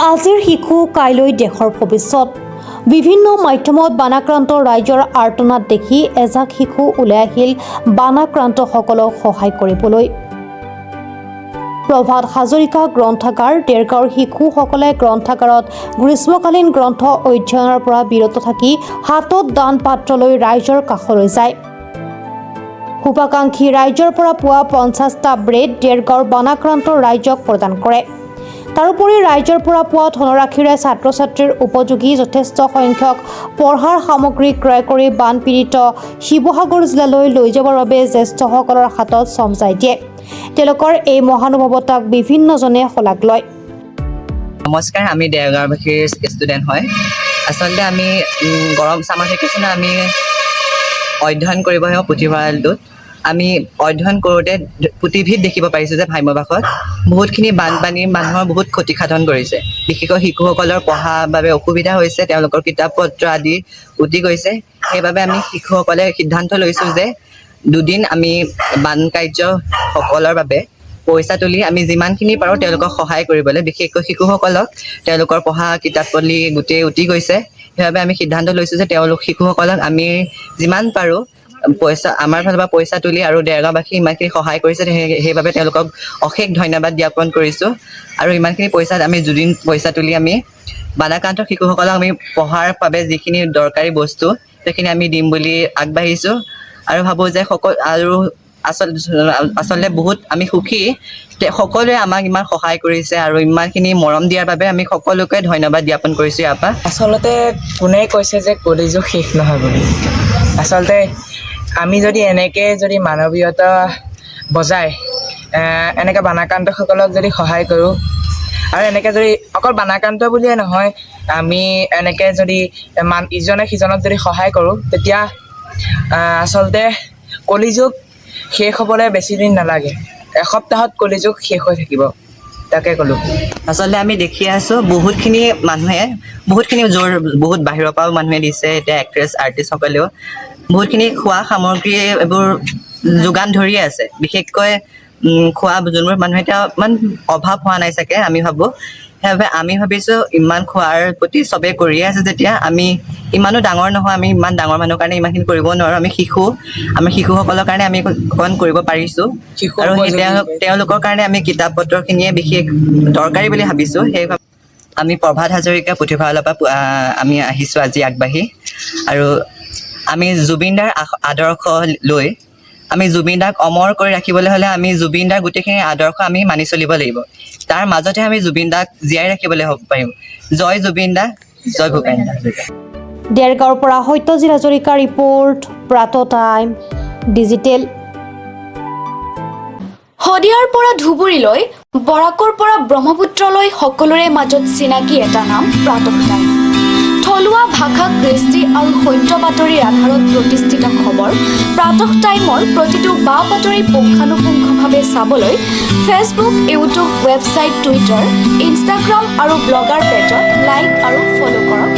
আজিৰ শিশু কাইলৈ দেশৰ ভৱিষ্যত। বিভিন্ন মাধ্যমত বানাক্ৰান্ত ৰাইজৰ আৰ্তনাদ দেখি এজাক শিশু ওলাই আহিল বানাক্ৰান্তসকলক সহায় কৰিবলৈ। প্ৰভাত হাজৰিকা গ্ৰন্থাগাৰ দেৰগাঁৱৰ শিশুসকলে গ্ৰন্থাগাৰত গ্ৰীষ্মকালীন গ্ৰন্থ অধ্যয়নৰ পৰা বিৰত থাকি হাতত দান পাত্ৰ লৈ ৰাইজৰ কাষলৈ যায়। শুভাকাংক্ষী ৰাইজৰ পৰা পোৱা 50টা ব্ৰেড দেৰগাঁৱৰ বানাক্ৰান্ত ৰাইজক প্ৰদান কৰে। তাৰোপৰি ৰাইজৰ পৰা পোৱা ধনৰাশিৰে ছাত্ৰ-ছাত্ৰীৰ উপযোগী যথেষ্ট সংখ্যক পঢ়াৰ সামগ্ৰী ক্ৰয় কৰি বানপীড়িত শিৱসাগৰ জিলালৈ লৈ যাবৰ বাবে জ্যেষ্ঠসকলৰ হাতত চমজাই দিয়ে। তেওঁলোকৰ এই মহানুভৱতাক বিভিন্নজনে শলাগ লয়। নমস্কাৰ, আমি দেৰগাঁৱবাসীৰ ষ্টুডেণ্ট হয়। আচলতে আমি গৰম ছামাৰ ভেকেশ্যনত আমি অধ্যয়ন কৰিব আহোঁ পুথিভঁৰালটোত। আমি অধ্যয়ন কৰোঁতে পুথিভঁৰালত দেখিব পাৰিছোঁ যে ভ্ৰাম্যমাণত বহুতখিনি বানপানীৰ মানুহৰ বহুত ক্ষতিসাধন কৰিছে। বিশেষকৈ শিশুসকলৰ পঢ়াৰ বাবে অসুবিধা হৈছে, তেওঁলোকৰ কিতাপ পত্ৰ আদি উটি গৈছে। সেইবাবে আমি শিশুসকলে সিদ্ধান্ত লৈছোঁ যে দুদিন আমি বান কাৰ্যসকলৰ বাবে পইচা তুলি আমি যিমানখিনি পাৰোঁ তেওঁলোকক সহায় কৰিবলৈ, বিশেষকৈ শিশুসকলক তেওঁলোকৰ পঢ়া কিতাপ পত্ৰি গোটেই উটি গৈছে। সেইবাবে আমি সিদ্ধান্ত লৈছোঁ যে শিশুসকলক আমি যিমান পাৰোঁ পইচা আমাৰ ফালৰ পৰা পইচা তুলি আৰু দেৰগাঁওবাসী ইমানখিনি সহায় কৰিছে, সেইবাবে তেওঁলোকক অশেষ ধন্যবাদ জ্ঞাপন কৰিছোঁ। আৰু ইমানখিনি পইচাত আমি দুদিন পইচা তুলি আমি বানাক্ৰান্ত শিশুসকলক আমি পঢ়াৰ বাবে যিখিনি দৰকাৰী বস্তু সেইখিনি আমি দিম বুলি আগবাঢ়িছোঁ। আৰু ভাবোঁ যে আচলতে বহুত আমি সুখী, সকলোৱে আমাক ইমান সহায় কৰিছে আৰু ইমানখিনি মৰম দিয়াৰ বাবে আমি সকলোকে ধন্যবাদ জ্ঞাপন কৰিছোঁ। ইয়াৰ পৰা আচলতে কোনে কৈছে যে কলিযুগ শেষ নহয় বুলি। আচলতে আমি যদি এনেকৈ যদি মানৱীয়তা বজাই এনেকৈ বানাক্ৰান্তসকলক যদি সহায় কৰোঁ, আৰু এনেকৈ যদি অকল বানাক্ৰান্ত বুলিয়ে নহয়, আমি এনেকৈ যদি ইজনে সিজনক যদি সহায় কৰোঁ, তেতিয়া আচলতে কলিযুগ শেষ হ'বলৈ বেছি দিন নালাগে। এসপ্তাহত কলিযুগ শেষ হৈ থাকিব, তাকে ক'লোঁ। আচলতে আমি দেখি আছোঁ বহুতখিনি বহুত বাহিৰৰ পৰাও মানুহে দিছে। এতিয়া এক্ট্ৰেছ আৰ্টিষ্টসকলেও বহুতখিনি খোৱা সামগ্ৰী এইবোৰ যোগান ধৰি আছে। বিশেষকৈ খোৱা যোনবোৰ মানুহে এতিয়া ইমান অভাৱ হোৱা নাই চাগে আমি ভাবোঁ। সেইবাবে আমি ভাবিছোঁ ইমান খোৱাৰ প্ৰতি চবেই কৰিয়ে আছে যেতিয়া আমি ইমানো ডাঙৰ নহয়, আমি ইমান ডাঙৰ মানুহৰ কাৰণে ইমানখিনি কৰিব নোৱাৰোঁ। আমি শিশুসকলৰ কাৰণে আমি অকণ কৰিব পাৰিছোঁ। আৰু তেওঁলোকৰ কাৰণে আমি কিতাপ পত্ৰখিনিয়ে বিশেষ দৰকাৰী বুলি ভাবিছোঁ। সেইবাবে আমি প্ৰভাত হাজৰিকা পুথিভঁৰালৰ পৰা আমি আহিছোঁ আজি আগবাঢ়ি। আৰু আমি জুবিনদাৰ আদৰ্শ লৈ আমি জুবিনদাক অমৰ কৰি ৰাখিবলৈ হ'লে আমি জুবিনদাৰ গোটেইখিনি আদৰ্শ আমি মানি চলিব লাগিব। তাৰ মাজতে আমি জুবিনদাক জীয়াই ৰাখিবলৈ হ'ব পাৰিম। জয় জুবিনদা, জয় ভূপেন হাজৰিকা। দেৰগাঁৱৰ পৰা সত্যজিৎ হাজৰিকাৰ ৰিপৰ্ট, প্ৰাত টাইম ডিজিটেল। শদিয়াৰ পৰা ধুবুৰীলৈ, বৰাকৰ পৰা ব্ৰহ্মপুত্ৰলৈ সকলোৰে মাজত চিনাকি এটা নাম প্ৰাত টাইম। থলুৱা ভাষা, কৃষ্টি আৰু সত্য বাতৰিৰ আধাৰত প্ৰতিষ্ঠিত খবৰ প্ৰাত টাইমৰ প্ৰতিটো বা বাতৰি পুংখানুপুংখভাৱে চাবলৈ Facebook, YouTube, website, Twitter, Instagram আৰু ব্লগাৰ পেজত লাইক আৰু ফ'ল' কৰক।